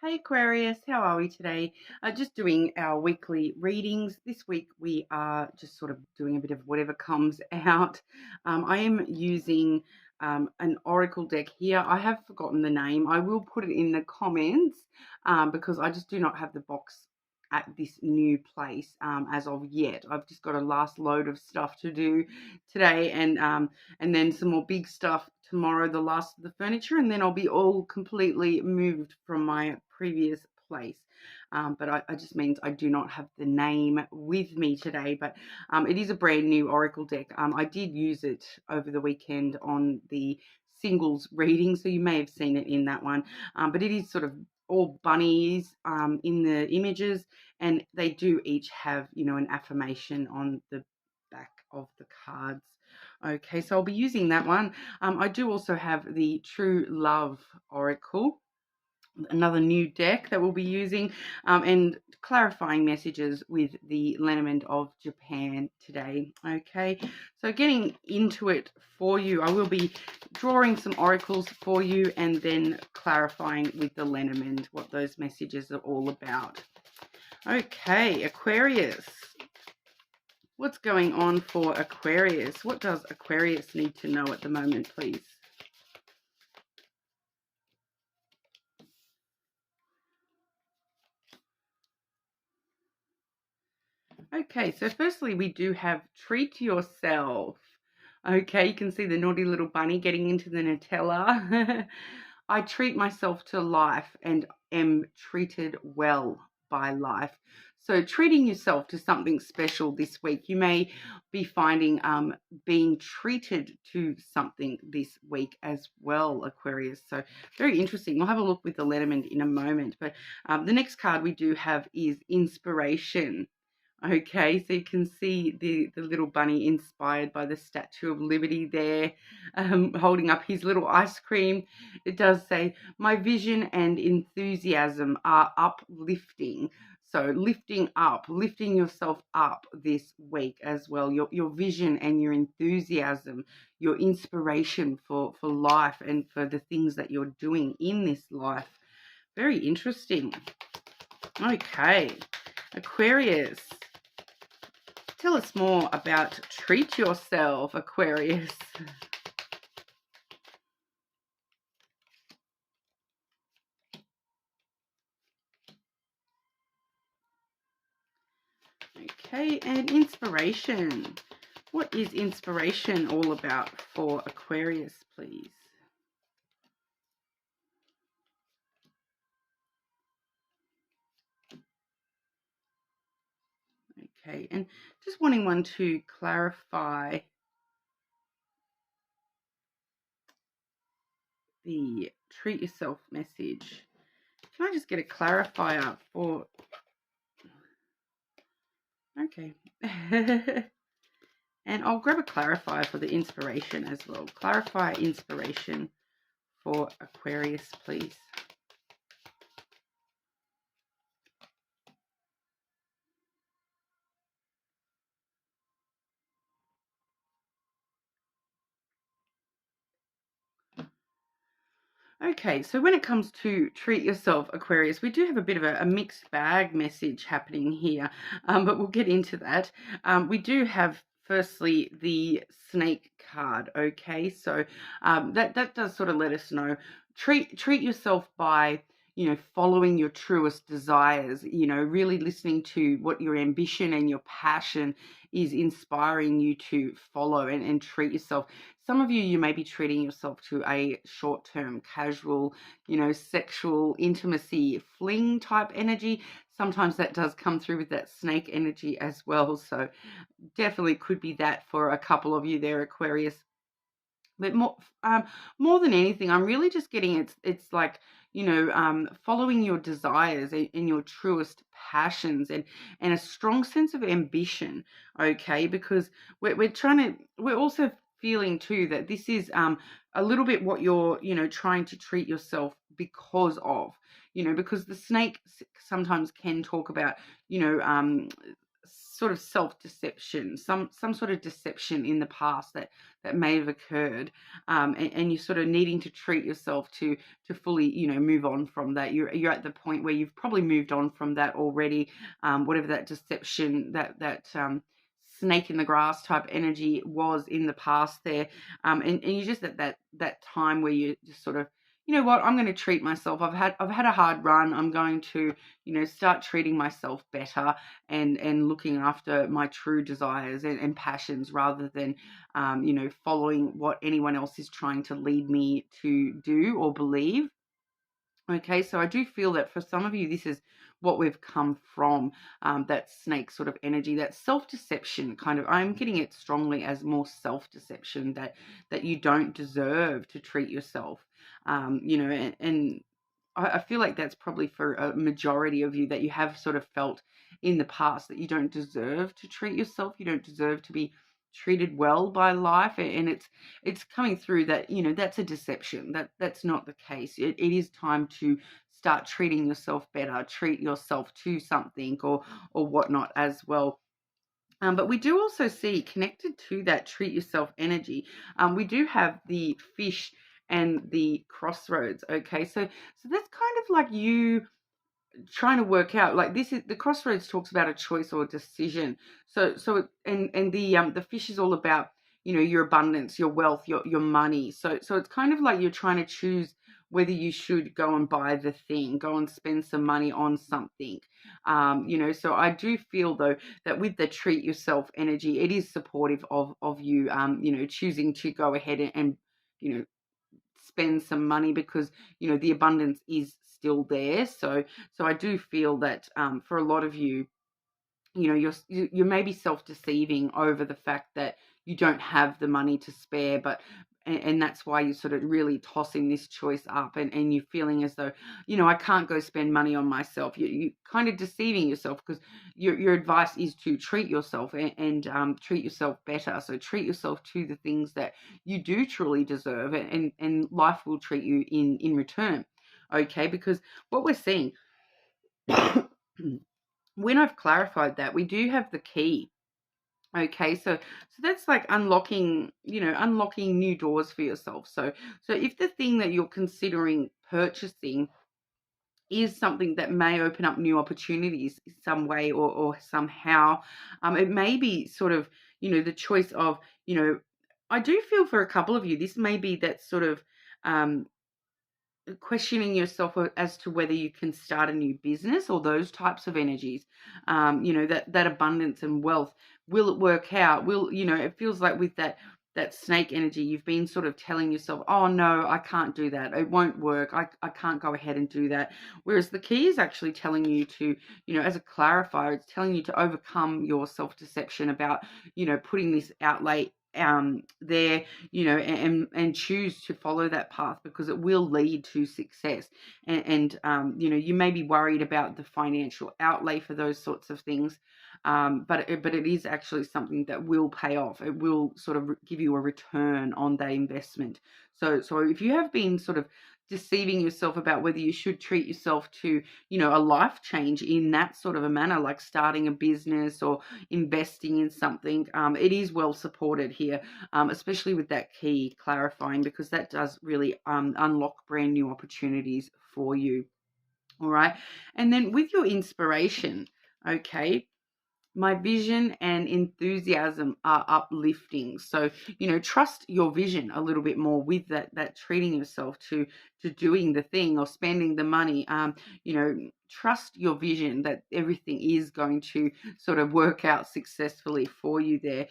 Hey Aquarius, how are we today? Just doing our weekly readings. This week we are just sort of doing a bit of whatever comes out. I am using an oracle deck here. I have forgotten the name. I will put it in the comments because I just do not have the box at this new place as of yet. I've just got a last load of stuff to do today and then some more big stuff tomorrow, the last of the furniture, and then I'll be all completely moved from my previous place. But I just means I do not have the name with me today, but it is a brand new oracle deck. I did use it over the weekend on the singles reading, so you may have seen it in that one, but it is sort of all bunnies in the images, and they do each have, an affirmation on the back of the cards. Okay, so I'll be using that one. I do also have the True Love Oracle, another new deck that we'll be using, and clarifying messages with the Lenormand of Japan today. Okay, so getting into it for you, I will be drawing some oracles for you and then clarifying with the Lenormand what those messages are all about. Okay, Aquarius. What's going on for Aquarius? What does Aquarius need to know at the moment, please? Okay, so firstly, we do have treat yourself. Okay, you can see the naughty little bunny getting into the Nutella. I treat myself to life and am treated well by life. So treating yourself to something special this week. You may be finding being treated to something this week as well, Aquarius. So very interesting. We'll have a look with the Lenormand in a moment. But the next card we do have is inspiration. Okay, so you can see the little bunny inspired by the Statue of Liberty there, holding up his little ice cream. It does say, my vision and enthusiasm are uplifting. So lifting yourself up this week as well. Your vision and your enthusiasm, your inspiration for life and for the things that you're doing in this life. Very interesting. Okay, Aquarius. Tell us more about treat yourself, Aquarius. Okay, and inspiration. What is inspiration all about for Aquarius, please? Okay, and just wanting one to clarify the treat yourself message. Can I just get a clarifier for... Okay. And I'll grab a clarifier for the inspiration as well. Clarify inspiration for Aquarius, please. Okay, so when it comes to treat yourself, Aquarius, we do have a bit of a mixed bag message happening here, but we'll get into that. We do have, firstly, the snake card, okay? So that does sort of let us know, treat yourself by, following your truest desires, really listening to what your ambition and your passion is inspiring you to follow and treat yourself. Some of you may be treating yourself to a short-term, casual, sexual intimacy, fling type energy. Sometimes that does come through with that snake energy as well. So definitely could be that for a couple of you there, Aquarius. But more than anything, I'm really just getting it's like, following your desires and your truest passions and a strong sense of ambition, okay? Because we're also feeling too that this is a little bit what you're, trying to treat yourself because of, because the snake sometimes can talk about, sort of self-deception, some sort of deception in the past that may have occurred, and you're sort of needing to treat yourself to fully, move on from that. You're at the point where you've probably moved on from that already, whatever that deception, that snake in the grass type energy was in the past there, and you're just at that time where you just sort of, you know what, I'm going to treat myself. I've had a hard run. I'm going to, start treating myself better and looking after my true desires and passions rather than, following what anyone else is trying to lead me to do or believe. Okay, so I do feel that for some of you, this is what we've come from, that snake sort of energy, that self-deception kind of. I'm getting it strongly as more self-deception, that you don't deserve to treat yourself, and I feel like that's probably for a majority of you, that you have sort of felt in the past that you don't deserve to treat yourself. You don't deserve to be treated well by life, and it's coming through that, that's a deception. That's not the case. It is time to start treating yourself better, treat yourself to something or whatnot as well. But we do also see, connected to that treat yourself energy, we do have the fish and the crossroads. Okay, so that's kind of like you trying to work out, like, this is the crossroads talks about a choice or a decision. And the fish is all about, your abundance, your wealth, your money. So it's kind of like you're trying to choose whether you should go and buy the thing, go and spend some money on something. So I do feel though that with the treat yourself energy, it is supportive of you, choosing to go ahead and you know spend some money, because the abundance is still there. So I do feel that, for a lot of you, you may be self-deceiving over the fact that you don't have the money to spare, but and that's why you're sort of really tossing this choice up, and you're feeling as though, I can't go spend money on myself. You kind of deceiving yourself, because your advice is to treat yourself and treat yourself better. So treat yourself to the things that you do truly deserve, and life will treat you in return. Okay, because what we're seeing when I've clarified that, we do have the key. Okay, so that's like unlocking, unlocking new doors for yourself. So if the thing that you're considering purchasing is something that may open up new opportunities in some way or somehow, it may be sort of, the choice of, I do feel for a couple of you, this may be that sort of, questioning yourself as to whether you can start a new business or those types of energies. That abundance and wealth, will it work out? It feels like with that snake energy, you've been sort of telling yourself, oh no, I can't do that, it won't work, I can't go ahead and do that. Whereas the key is actually telling you to, as a clarifier, it's telling you to overcome your self-deception about, putting this outlay there, and choose to follow that path, because it will lead to success. And you may be worried about the financial outlay for those sorts of things, but it is actually something that will pay off. It will sort of give you a return on that investment. So if you have been sort of deceiving yourself about whether you should treat yourself to, a life change in that sort of a manner, like starting a business or investing in something, it is well supported here, especially with that key clarifying, because that does really unlock brand new opportunities for you. All right. And then with your inspiration, okay, my vision and enthusiasm are uplifting. So, trust your vision a little bit more with that treating yourself to doing the thing or spending the money. Trust your vision that everything is going to sort of work out successfully for you there.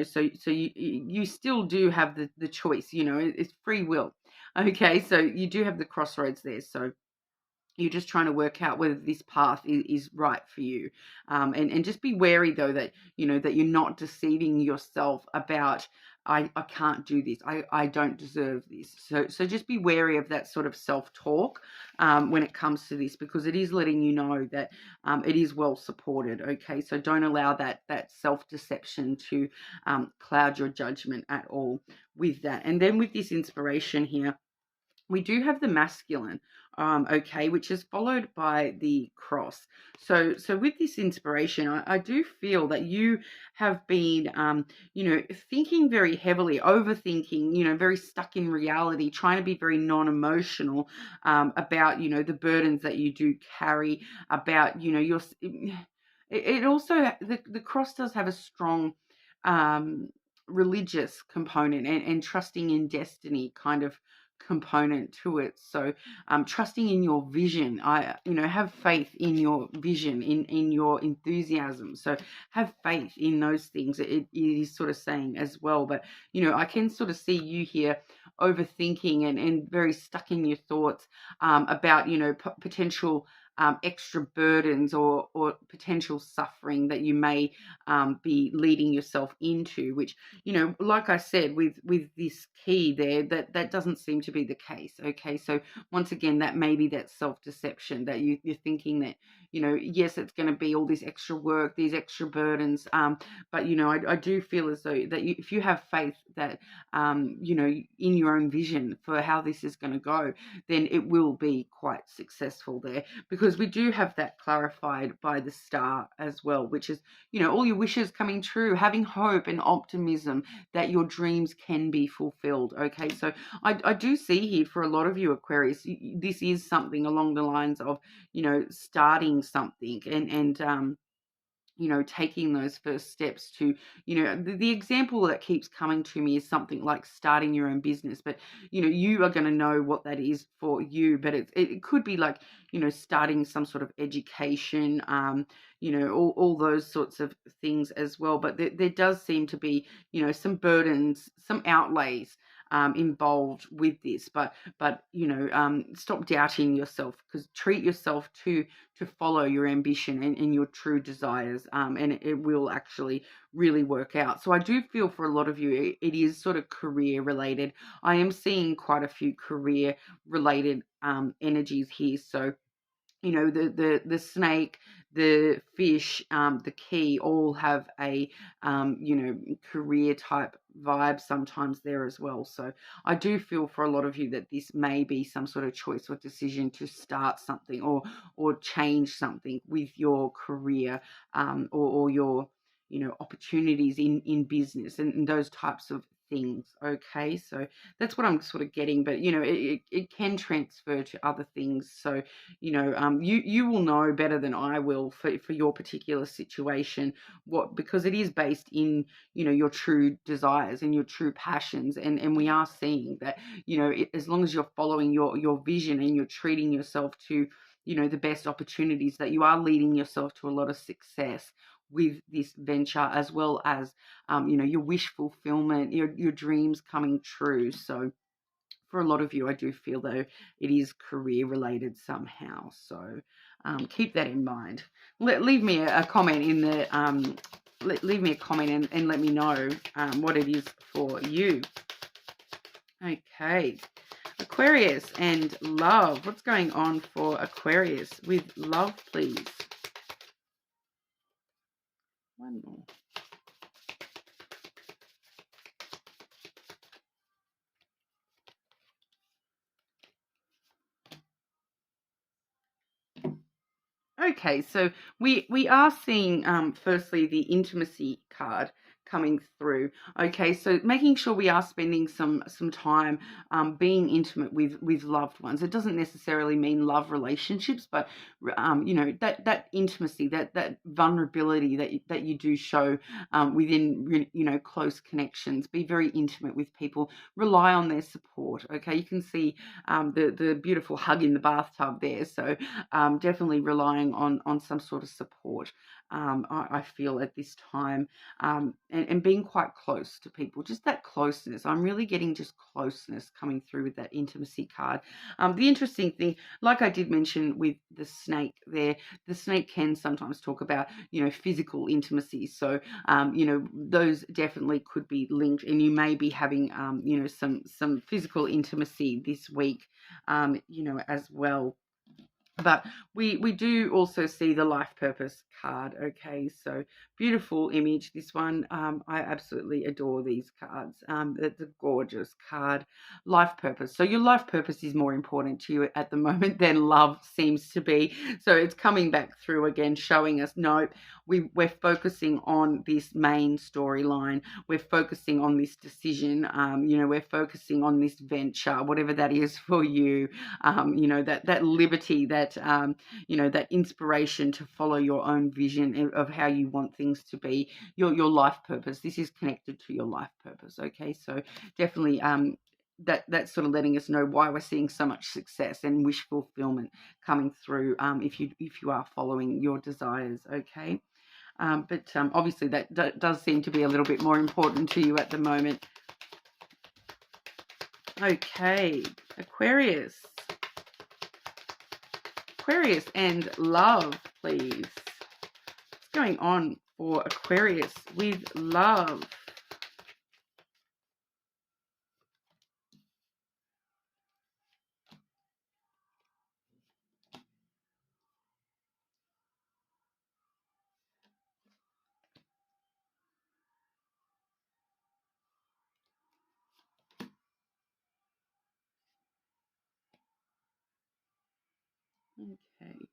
So you still do have the choice, it's free will. Okay, so you do have the crossroads there. So you're just trying to work out whether this path is right for you. And just be wary, though, that, that you're not deceiving yourself about, I can't do this. I don't deserve this. So just be wary of that sort of self-talk when it comes to this, because it is letting you know that it is well supported. Okay, so don't allow that self-deception to cloud your judgment at all with that. And then with this inspiration here, we do have the masculine. okay, which is followed by the cross. So with this inspiration, I do feel that you have been, thinking very heavily, overthinking, very stuck in reality, trying to be very non-emotional about, the burdens that you do carry, about, your. It also, the cross does have a strong religious component and trusting in destiny kind of component to it. So trusting in your vision. Have faith in your vision, in your enthusiasm. So have faith in those things. It is sort of saying as well. But I can sort of see you here overthinking and very stuck in your thoughts about potential extra burdens or potential suffering that you may be leading yourself into, which like I said, with this key there, that doesn't seem to be the case. Okay, so once again, that may be that self-deception, that you're thinking that yes, it's going to be all this extra work, these extra burdens, but I do feel as though that if you have faith that in your own vision for how this is going to go, then it will be quite successful there, because we do have that clarified by the star as well, which is all your wishes coming true, having hope and optimism that your dreams can be fulfilled. Okay, so I do see here for a lot of you Aquarius, this is something along the lines of starting something and taking those first steps to, the example that keeps coming to me is something like starting your own business, but, you are going to know what that is for you, but it could be like, starting some sort of education, all those sorts of things as well. But there does seem to be, some burdens, some outlays involved with this, but stop doubting yourself, because treat yourself to follow your ambition and your true desires, and it will actually really work out. So I do feel for a lot of you it is sort of career related. I am seeing quite a few career related energies here. So the snake, the fish, the key all have a career type vibe sometimes there as well. So I do feel for a lot of you that this may be some sort of choice or decision to start something or change something with your career, or your opportunities in business and those types of things. Okay, so that's what I'm sort of getting, but it can transfer to other things. So you will know better than I will for your particular situation, because it is based in your true desires and your true passions, and we are seeing that as long as you're following your vision and you're treating yourself to the best opportunities, that you are leading yourself to a lot of success with this venture, as well as your wish fulfillment, your dreams coming true. So for a lot of you, I do feel though it is career related somehow. So keep that in mind. Leave me a comment in the leave me a comment and let me know what it is for you. Okay, Aquarius and love. What's going on for Aquarius with love, please? One more. Okay, so we are seeing firstly the intimacy card coming through. Okay, so making sure we are spending some time being intimate with loved ones. It doesn't necessarily mean love relationships, but that intimacy, that vulnerability that you do show within close connections. Be very intimate with people. Rely on their support. Okay, you can see the beautiful hug in the bathtub there. So definitely relying on some sort of support. I feel at this time, and being quite close to people, just that closeness. I'm really getting just closeness coming through with that intimacy card. The interesting thing, like I did mention with the snake there, the snake can sometimes talk about physical intimacy. So those definitely could be linked, and you may be having some physical intimacy this week, as well. But we do also see the life purpose card. Okay, so beautiful image. This one, I absolutely adore these cards. It's a gorgeous card. Life purpose. So your life purpose is more important to you at the moment than love seems to be. So it's coming back through again, showing us no, we're focusing on this main storyline. We're focusing on this decision. We're focusing on this venture, whatever that is for you. That liberty, that inspiration to follow your own vision of how you want things to be, your life purpose. This is connected to your life purpose. Okay, so definitely that's sort of letting us know why we're seeing so much success and wish fulfillment coming through if you are following your desires. Okay, but obviously that does seem to be a little bit more important to you at the moment. Okay, Aquarius and love, please. What's going on for Aquarius with love? Okay.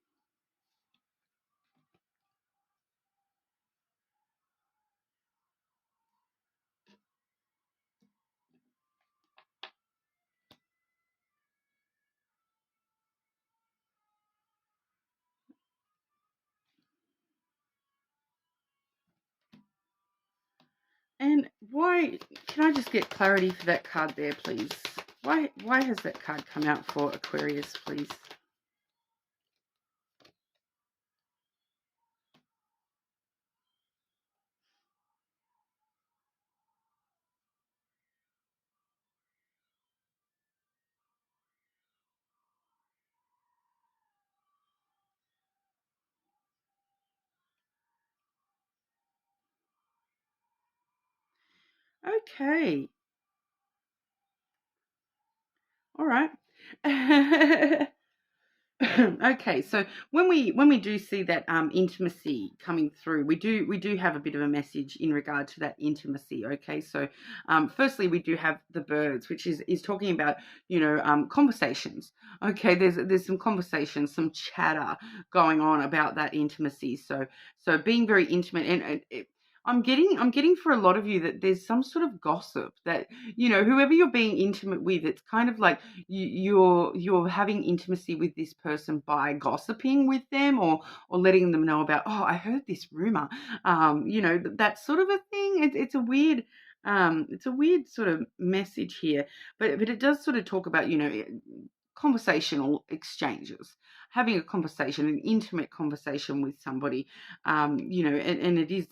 And why, can I just get clarity for that card there, please? Why has that card come out for Aquarius, please? Okay. All right. Okay, so when we do see that intimacy coming through, we do have a bit of a message in regard to that intimacy. Okay, so firstly we do have the birds, which is talking about conversations. Okay, there's some conversations, some chatter going on about that intimacy. So being very intimate, and I'm getting for a lot of you that there's some sort of gossip that whoever you're being intimate with, it's kind of like you're having intimacy with this person by gossiping with them, or letting them know about, oh, I heard this rumor, that sort of a thing. It's a weird sort of message here, but it does sort of talk about conversational exchanges, having a conversation, an intimate conversation with somebody, and it is.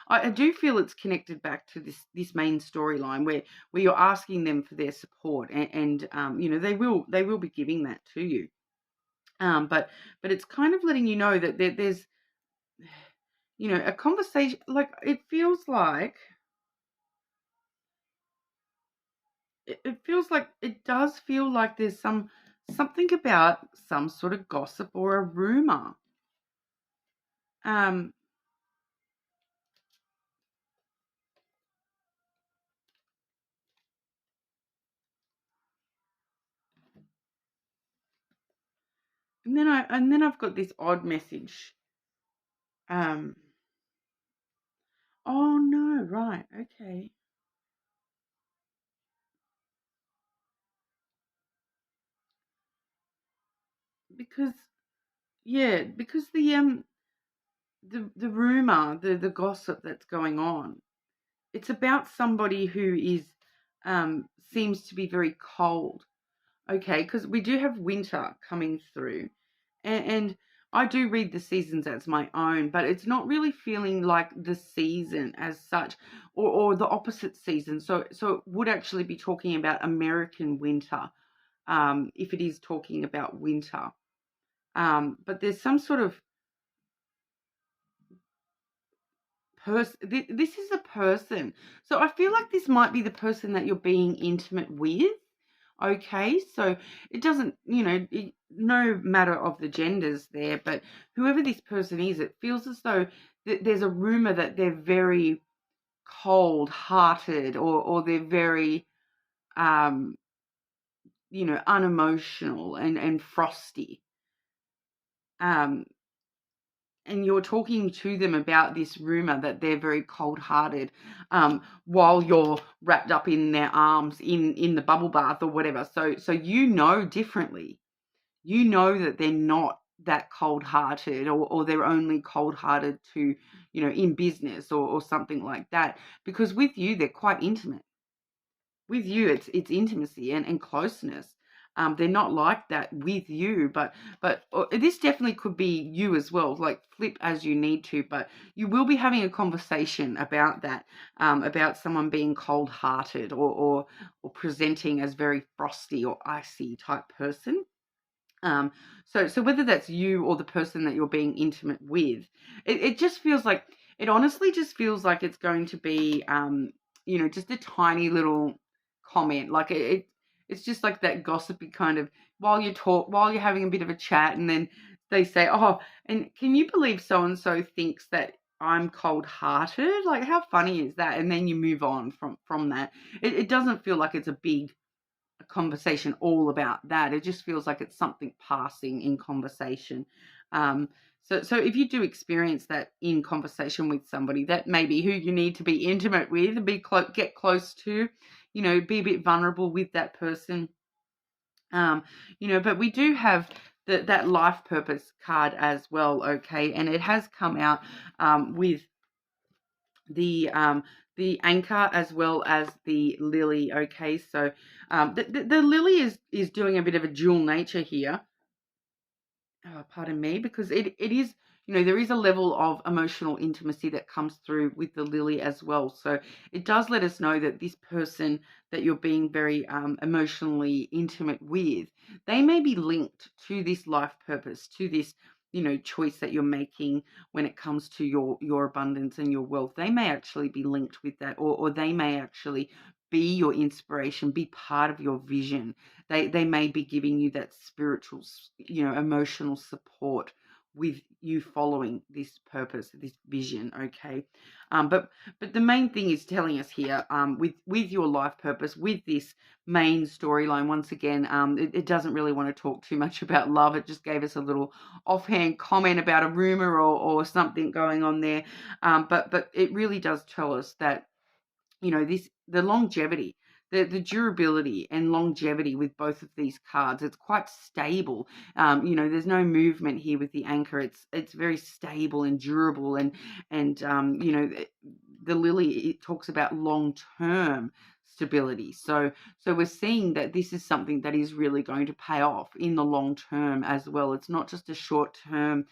I do feel it's connected back to this main storyline where you're asking them for their support, and they will be giving that to you. But it's kind of letting you know that there's a conversation. Like it does feel like there's something about some sort of gossip or a rumor. Um, and then I've got this odd message. Um, oh no, right, okay, because because the rumor, the gossip that's going on, it's about somebody who is seems to be very cold. Okay, because we do have winter coming through, and I do read the seasons as my own, but it's not really feeling like the season as such, or the opposite season. So it would actually be talking about American winter, if it is talking about winter. But there's some sort of person. This is a person. So I feel like this might be the person that you're being intimate with, Okay, so it doesn't, no matter of the genders there, but whoever this person is, it feels as though there's a rumor that they're very cold-hearted, or they're very, um, unemotional and frosty. Um, and you're talking to them about this rumor that they're very cold-hearted, while you're wrapped up in their arms in the bubble bath or whatever. So differently. You know that they're not that cold-hearted, or they're only cold-hearted to, in business, or something like that. Because with you, they're quite intimate. With you, it's intimacy and closeness. They're not like that with you, but this definitely could be you as well. Like, flip as you need to, but you will be having a conversation about that, about someone being cold-hearted, or presenting as very frosty or icy type person. So whether that's you or the person that you're being intimate with, it just feels like, it honestly just feels like it's going to be, just a tiny little comment. Like, it's just like that gossipy kind of, while you're having a bit of a chat, and then they say, oh, and can you believe so and so thinks that I'm cold-hearted? Like, how funny is that? And then you move on from that. It doesn't feel like it's a big conversation all about that. It just feels like it's something passing in conversation. So if you do experience that in conversation with somebody, that may be who you need to be intimate with, get close to, be a bit vulnerable with that person. But we do have that life purpose card as well, okay? And it has come out with the anchor as well as the lily. Okay, so the lily is doing a bit of a dual nature here. Pardon me, because it is, there is a level of emotional intimacy that comes through with the lily as well. So it does let us know that this person that you're being very emotionally intimate with, they may be linked to this life purpose, to this, choice that you're making when it comes to your abundance and your wealth. They may actually be linked with that, or they may actually be your inspiration, be part of your vision. They may be giving you that spiritual, emotional support with you following this purpose, this vision. Okay, but the main thing is telling us here, with your life purpose, with this main storyline. Once again, it doesn't really want to talk too much about love. It just gave us a little offhand comment about a rumor, or something going on there. But it really does tell us that, the longevity, the durability and longevity with both of these cards, it's quite stable. There's no movement here with the anchor. It's very stable and durable, and the lily, it talks about long term stability. So we're seeing that this is something that is really going to pay off in the long term as well. It's not just a short term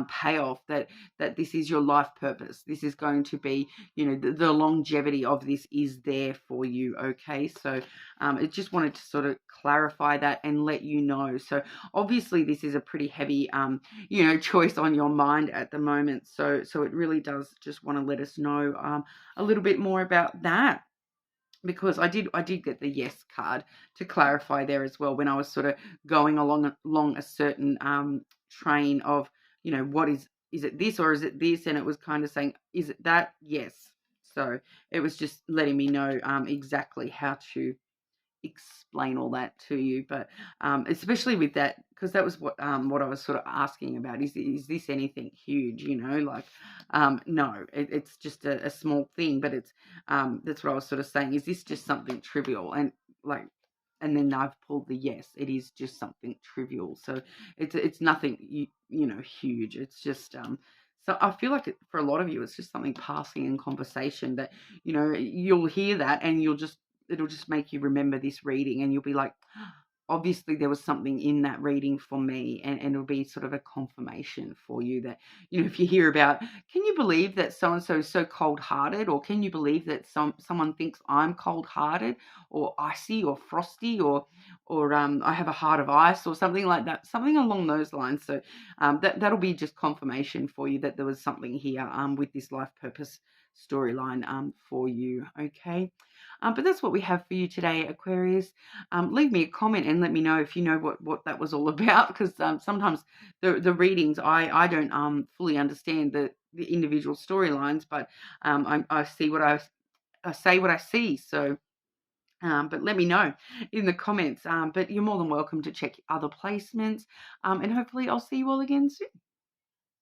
payoff, that this is your life purpose. This is going to be, the longevity of this is there for you. Okay, so it just wanted to sort of clarify that and let you know. So obviously this is a pretty heavy choice on your mind at the moment, so it really does just want to let us know a little bit more about that, because I did get the yes card to clarify there as well, when I was sort of going along a certain train of, what is it this, or is it this? And it was kind of saying, is it that? Yes. So it was just letting me know exactly how to explain all that to you. But especially with that, because that was what I was sort of asking about, is this anything huge, like, no, it's just a small thing. But it's that's what I was sort of saying, is this just something trivial? And like, and then I've pulled the yes, it is just something trivial. So it's nothing huge. It's just so I feel like for a lot of you, it's just something passing in conversation that, you'll hear that, and it'll just make you remember this reading, and you'll be like, obviously there was something in that reading for me, and it'll be sort of a confirmation for you that, if you hear about, can you believe that so-and-so is so cold-hearted, or can you believe that someone thinks I'm cold-hearted or icy or frosty, or I have a heart of ice, or something like that, something along those lines. So that'll be just confirmation for you that there was something here with this life purpose storyline for you. Okay. But that's what we have for you today, Aquarius. Leave me a comment and let me know if you know what that was all about, because sometimes the readings I don't fully understand the individual storylines, but I see what I say what I see. So. But let me know in the comments. But you're more than welcome to check other placements. And hopefully I'll see you all again soon.